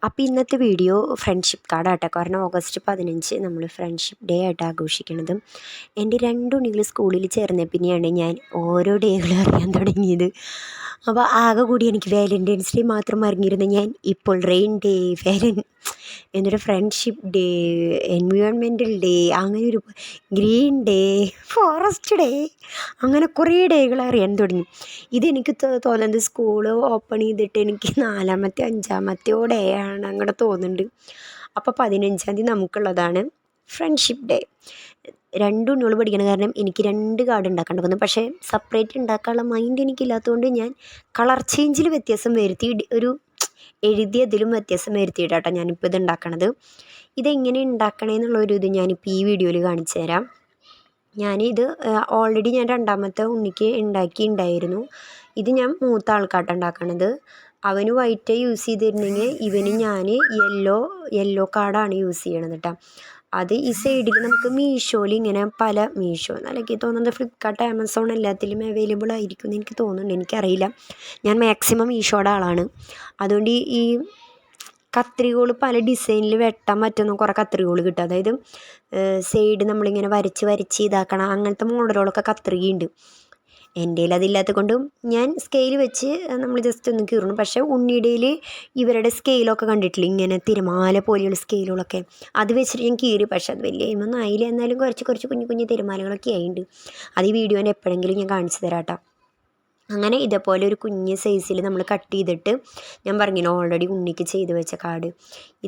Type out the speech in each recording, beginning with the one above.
അപ്പോൾ ഇന്നത്തെ video friendship കാർഡാട്ടോ. കാരണം ഓഗസ്റ്റ് 15 നമ്മൾ ഫ്രണ്ട്ഷിപ്പ് ഡേ ആയിട്ട് ആഘോഷിക്കുന്നത്. എൻ്റെ 2 ഉണ്ണികൾ സ്കൂളിൽ ചേർന്ന പിന്നെയാണ് ഞാൻ ഓരോ ഡേകൾ അറിയാൻ തുടങ്ങിയത്. അപ്പോൾ ആകെ കൂടി എനിക്ക് വാലൻറ്റൈൻസ് ഡേ മാത്രം അറിഞ്ഞിരുന്ന ഞാൻ ഇപ്പോൾ റെയിൻ ഡേ, എന്നിട്ട് ഫ്രണ്ട്ഷിപ്പ് ഡേ, എൻവയോൺമെൻറ്റൽ ഡേ, അങ്ങനെ ഒരു ഗ്രീൻ ഡേ, ഫോറസ്റ്റ് ഡേ, അങ്ങനെ കുറേ ഡേകൾ അറിയാൻ തുടങ്ങി. ഇതെനിക്ക് തോന്നുന്നത് സ്കൂൾ ഓപ്പൺ ചെയ്തിട്ട് എനിക്ക് 4-മത്തെ 5-മത്തെയോ ഡേ ആണ് അങ്ങനെ തോന്നുന്നുണ്ട്. അപ്പോൾ 15-ാം തീയതി നമുക്കുള്ളതാണ് ഫ്രണ്ട്ഷിപ്പ് ഡേ. 2 ഉണ്ണികൾ പഠിക്കണം. കാരണം എനിക്ക് 2 കാർഡ് ഉണ്ടാക്കേണ്ടി വന്നു. പക്ഷേ സെപ്പറേറ്റ് ഉണ്ടാക്കാനുള്ള മൈൻഡ് എനിക്കില്ലാത്തതുകൊണ്ട് ഞാൻ കളർ ചേഞ്ചിൽ വ്യത്യാസം വരുത്തി, ഒരു എഴുതിയതിലും വ്യത്യാസം വരുത്തിയിട്ടാട്ടോ ഞാനിപ്പോൾ ഇത് ഉണ്ടാക്കണത്. ഇതെങ്ങനെ ഉണ്ടാക്കണമെന്നുള്ളൊരു ഇത് ഞാനിപ്പോൾ ഈ വീഡിയോയിൽ കാണിച്ചു തരാം. ഞാനിത് ഓൾറെഡി ഞാൻ 2-മത്തെ ഉണ്ണിക്ക് ഉണ്ടാക്കിയിട്ടുണ്ടായിരുന്നു. ഇത് ഞാൻ മൂത്ത ആൾക്കാട്ട് ഉണ്ടാക്കണത്. അവന് വൈറ്റ് യൂസ് ചെയ്തിരുന്നെങ്കിൽ ഇവന് ഞാൻ യെല്ലോ കാർഡാണ് യൂസ് ചെയ്യണത് കേട്ടോ. അത് ഈ സൈഡിൽ നമുക്ക് മീഷോയിൽ ഇങ്ങനെ മീഷോ എന്നല്ലെങ്കിൽ തോന്നുന്നത് ഫ്ലിപ്കാർട്ട്, ആമസോൺ എല്ലാത്തിലും അവൈലബിൾ ആയിരിക്കും എന്ന് എനിക്ക് തോന്നുന്നുണ്ട്. എനിക്കറിയില്ല, ഞാൻ മാക്സിമം മീഷോയുടെ ആളാണ്. അതുകൊണ്ട് ഈ കത്രികകൾ പല ഡിസൈനിൽ വെട്ടാൻ പറ്റുന്ന കുറേ കത്രികകൾ കിട്ടും. അതായത് സൈഡ് നമ്മളിങ്ങനെ വരച്ച് ഇതാക്കണം, അങ്ങനത്തെ മോഡലുകളൊക്കെ കത്രികയുണ്ട്. എൻ്റെ കയ്യിൽ അതില്ലാത്തത് കൊണ്ടും ഞാൻ സ്കെയിൽ വെച്ച് നമ്മൾ ജസ്റ്റ് ഒന്ന് കീറണം. പക്ഷേ ഉണ്ണിയുടെയിൽ ഇവരുടെ സ്കെയിലൊക്കെ കണ്ടിട്ടില്ല, ഇങ്ങനെ തിരമാല പോലെയുള്ള സ്കെയിലുകളൊക്കെ, അത് വെച്ചിട്ട് ഞാൻ കീറി. പക്ഷേ അത് വലിയ എയിമൊന്നും ആയില്ല. എന്നാലും കുറച്ച് കുഞ്ഞു തിരമാലകളൊക്കെ ആയിട്ടുണ്ട്. അത് ഈ വീഡിയോൻ്റെ എപ്പോഴെങ്കിലും ഞാൻ കാണിച്ചു തരാം കേട്ടോ. അങ്ങനെ ഇതേപോലെ ഒരു കുഞ്ഞ് സൈസിൽ നമ്മൾ കട്ട് ചെയ്തിട്ട്, ഞാൻ പറഞ്ഞില്ല ഓൾറെഡി ഉണ്ണിക്ക് ചെയ്ത് വെച്ച കാർഡ്,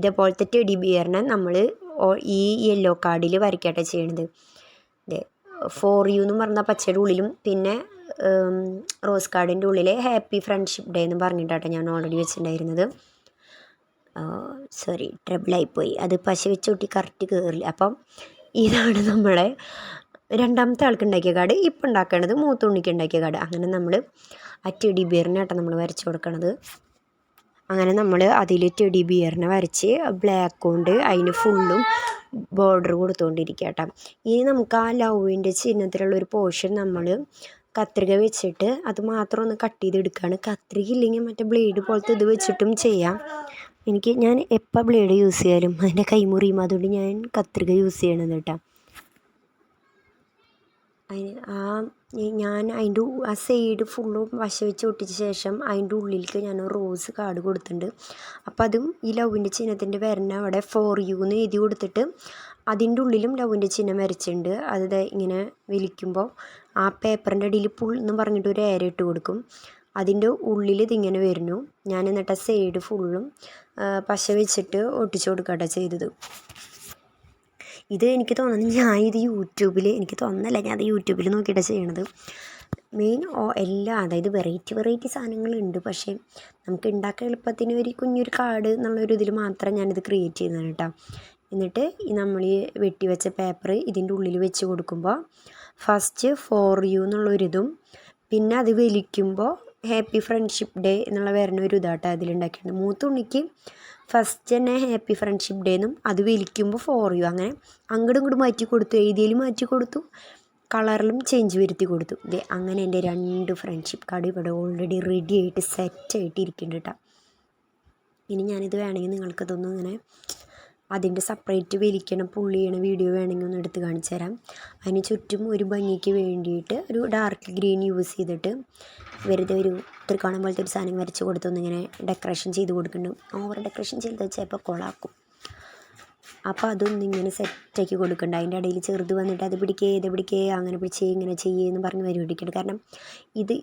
ഇതേപോലത്തെ ടെഡി ബിയറിനെ നമ്മൾ ഈ യെല്ലോ കാർഡിൽ വരയ്ക്കട്ടെ ചെയ്യണത്. ഫോർ യു എന്ന് പറഞ്ഞ പച്ചയുടെ ഉള്ളിലും പിന്നെ റോസ് കാർഡിൻ്റെ ഉള്ളിൽ ഹാപ്പി ഫ്രണ്ട്ഷിപ്പ് ഡേ എന്ന് പറഞ്ഞിട്ടാട്ടോ ഞാൻ ഓൾറെഡി വെച്ചിട്ടുണ്ടായിരുന്നത്. സോറി, ട്രബിളായിപ്പോയി, അത് പശ വെച്ചോട്ടി കറക്റ്റ് കയറില്ല. അപ്പം ഇതാണ് നമ്മളെ 2-മത്തെ ആൾക്ക് ഉണ്ടാക്കിയ കാർഡ്. ഇപ്പം ഉണ്ടാക്കേണ്ടത് മൂത്ത ഉണ്ണിക്ക് ഉണ്ടാക്കിയ കാർഡ്. അങ്ങനെ നമ്മൾ ആ ടെഡി ബിയറിനാട്ടോ നമ്മൾ വരച്ച് കൊടുക്കണത്. അങ്ങനെ നമ്മൾ അതിൽ ടെഡി ബിയറിനെ വരച്ച് ബ്ലാക്ക് കൊണ്ട് അതിന് ഫുള്ളും ബോർഡർ കൊടുത്തുകൊണ്ടിരിക്കുക കേട്ടോ. ഇനി നമുക്ക് ആ ലവിൻ്റെ ചിഹ്നത്തിലുള്ളൊരു പോർഷൻ നമ്മൾ കത്രിക വെച്ചിട്ട് അത് മാത്രം ഒന്ന് കട്ട് ചെയ്തെടുക്കുകയാണ്. കത്രിക ഇല്ലെങ്കിൽ മറ്റേ ബ്ലേഡ് പോലത്തെ ഇത് വെച്ചിട്ടും ചെയ്യാം. ഞാൻ എപ്പോൾ ബ്ലേഡ് യൂസ് ചെയ്യാലും അതിൻ്റെ കൈമുറിയും, അതുകൊണ്ട് ഞാൻ കത്രിക യൂസ് ചെയ്യണത് കേട്ടോ. ഞാൻ അതിൻ്റെ ആ സൈഡ് ഫുള്ളും വശ വെച്ച് ഒട്ടിച്ച ശേഷം അതിൻ്റെ ഉള്ളിലേക്ക് ഞാൻ റോസ് കാർഡ് കൊടുത്തിട്ടുണ്ട്. അപ്പോൾ അതും ഈ ലവിൻ്റെ ചിഹ്നത്തിൻ്റെ വരണ അവിടെ ഫോർ യു എന്ന് എഴുതി കൊടുത്തിട്ട് അതിൻ്റെ ഉള്ളിലും ലവിൻ്റെ ചിഹ്നം വരച്ചിട്ടുണ്ട്. അത് ഇങ്ങനെ വലിക്കുമ്പോൾ ആ പേപ്പറിൻ്റെ അടിയിൽ പുൾ എന്ന് പറഞ്ഞിട്ട് ഒരു ഏര ഇട്ട് കൊടുക്കും. അതിൻ്റെ ഉള്ളിൽ ഇതിങ്ങനെ വരുന്നു. ഞാൻ എന്നിട്ട് ആ സൈഡ് ഫുള്ളും പശ വെച്ചിട്ട് ഒട്ടിച്ചു കൊടുക്കട്ടെ ചെയ്തത്. ഇത് എനിക്ക് തോന്നുന്നത് എനിക്ക് തോന്നുന്നില്ല, ഞാൻ അത് യൂട്യൂബിൽ നോക്കിയിട്ടാണ് ചെയ്യണത്. അതായത് വെറൈറ്റി സാധനങ്ങളുണ്ട്. പക്ഷേ നമുക്ക് ഉണ്ടാക്കാൻ എളുപ്പത്തിന് ഒരു കുഞ്ഞൊരു കാർഡ് എന്നുള്ളൊരു ഇതിൽ മാത്രം ഞാനിത് ക്രിയേറ്റ് ചെയ്യുന്നതാണ് കേട്ടോ. എന്നിട്ട് നമ്മൾ ഈ വെട്ടി വെച്ച പേപ്പർ ഇതിൻ്റെ ഉള്ളിൽ വെച്ച് കൊടുക്കുമ്പോൾ ഫസ്റ്റ് ഫോർ യു എന്നുള്ളൊരിതും പിന്നെ അത് വലിക്കുമ്പോൾ ഹാപ്പി ഫ്രണ്ട്ഷിപ്പ് ഡേ എന്നുള്ള വരുന്ന ഒരു ഇതാട്ടോ അതിലുണ്ടാക്കിയിട്ടുണ്ട്. മൂത്ത ഉണ്ണിക്ക് ഫസ്റ്റ് തന്നെ ഹാപ്പി ഫ്രണ്ട്ഷിപ്പ് ഡേ എന്നും അത് വലിക്കുമ്പോൾ ഫോർ യു, അങ്ങനെ അങ്ങോട്ടും മാറ്റി കൊടുത്തു, എഴുതിയാലും മാറ്റി കൊടുത്തു, കളറിലും ചേഞ്ച് വരുത്തി കൊടുത്തു. അങ്ങനെ എൻ്റെ 2 ഫ്രണ്ട്ഷിപ്പ് കാർഡ് ഇവിടെ ഓൾറെഡി റെഡി ആയിട്ട് സെറ്റായിട്ട് ഇരിക്കുന്നുണ്ട് കേട്ടോ. ഇനി ഞാനിത് വേണമെങ്കിൽ നിങ്ങൾക്കതൊന്നും ഇങ്ങനെ അതിൻ്റെ സെപ്പറേറ്റ് വലിക്കണം പുള്ളി ചെയ്യണ വീഡിയോ വേണമെങ്കിൽ ഒന്ന് എടുത്ത് കാണിച്ചു തരാം. അതിന് ചുറ്റും ഒരു ഭംഗിക്ക് വേണ്ടിയിട്ട് ഒരു ഡാർക്ക് ഗ്രീൻ യൂസ് ചെയ്തിട്ട് വെറുതെ ഒരു ത്രികോണം പോലത്തെ ഒരു സാധനം വരച്ച് കൊടുത്തൊന്നിങ്ങനെ ഡെക്കറേഷൻ ചെയ്ത് കൊടുക്കുന്നുണ്ട്. ഓവർ ഡെക്കറേഷൻ ചെയ്ത് വെച്ചാൽ ഇപ്പോൾ കൊളാക്കും. അപ്പോൾ അതൊന്നിങ്ങനെ സെറ്റാക്കി കൊടുക്കുന്നുണ്ട്. അതിൻ്റെ ഇടയിൽ ചെറുത് വന്നിട്ട് അത് പിടിക്കേ അങ്ങനെ ഇങ്ങനെ ചെയ്യുമെന്ന് പറഞ്ഞ് പരിപാടിക്കുന്നുണ്ട്. കാരണം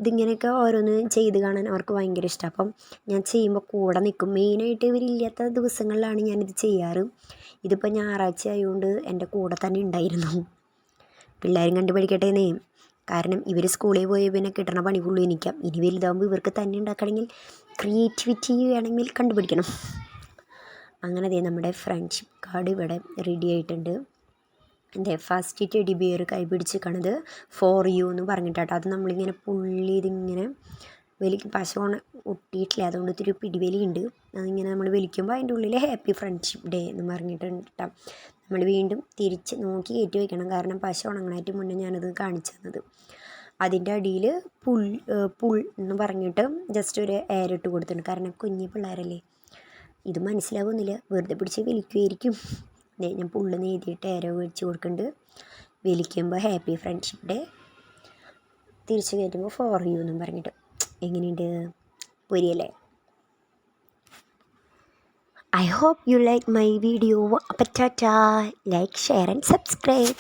ഇതിങ്ങനെയൊക്കെ ഓരോന്ന് ചെയ്ത് കാണാൻ അവർക്ക് ഭയങ്കര ഇഷ്ടമാണ്. അപ്പം ഞാൻ ചെയ്യുമ്പോൾ കൂടെ നിൽക്കും. മെയിനായിട്ട് ഇവരില്ലാത്ത ദിവസങ്ങളിലാണ് ഞാനിത് ചെയ്യാറ്. ഇതിപ്പോൾ ഞായറാഴ്ച ആയതുകൊണ്ട് എൻ്റെ കൂടെ തന്നെ ഉണ്ടായിരുന്നു. പിള്ളേരും കണ്ടുപിടിക്കട്ടേന്നേ. കാരണം ഇവർ സ്കൂളിൽ പോയി പിന്നെ കിട്ടണ പണി ഫുള്ള് എനിക്കാം. ഇനി വലുതാകുമ്പോൾ ഇവർക്ക് തന്നെ ഉണ്ടാക്കണമെങ്കിൽ ക്രിയേറ്റിവിറ്റി വേണമെങ്കിൽ കണ്ടുപിടിക്കണം. അങ്ങനെ നമ്മുടെ ഫ്രണ്ട്ഷിപ്പ് കാർഡ് ഇവിടെ റെഡി ആയിട്ടുണ്ട്. എൻ്റെ ഫസ്റ്റ് ടെഡി ബിയർ കൈ പിടിച്ചിരിക്കണത് ഫോർ യു എന്ന് പറഞ്ഞിട്ടാട്ടോ. അത് നമ്മളിങ്ങനെ ഇതിങ്ങനെ പശ ഒട്ടിയിട്ടില്ല, അതുകൊണ്ട് ഇത്തിരി പിടിവലിയുണ്ട്. അതിങ്ങനെ നമ്മൾ വലിക്കുമ്പോൾ അതിൻ്റെ ഉള്ളിൽ ഹാപ്പി ഫ്രണ്ട്ഷിപ്പ് ഡേ എന്ന് പറഞ്ഞിട്ടുണ്ട് കേട്ടോ. നമ്മൾ വീണ്ടും തിരിച്ച് നോക്കി കയറ്റി വയ്ക്കണം, കാരണം പശ ഉണങ്ങാനായിട്ട് മുന്നേ ഞാനത് കാണിച്ചു തന്നത്. അതിൻ്റെ അടിയിൽ പുൾ എന്ന് പറഞ്ഞിട്ട് ജസ്റ്റ് ഒരു ഏരിട്ട് കൊടുത്തിട്ടുണ്ട്. കാരണം കുഞ്ഞു പിള്ളേരല്ലേ, ഇത് മനസ്സിലാവുന്നില്ല, വെറുതെ പിടിച്ച് വലിക്കുമായിരിക്കും. ഞാൻ പുള്ള് നെയ്തിയിട്ട് ഏരോ വെച്ച് കൊടുക്കുന്നുണ്ട്. വലിക്കുമ്പോൾ ഹാപ്പി ഫ്രണ്ട്ഷിപ്പ് ഡേ, തിരിച്ച് കയറ്റുമ്പോൾ ഫോർ യു എന്നും പറഞ്ഞിട്ട്. എങ്ങനെയുണ്ട്? പൊരിയല്ലേ? I hope you like my video. Apatata, like, share and subscribe.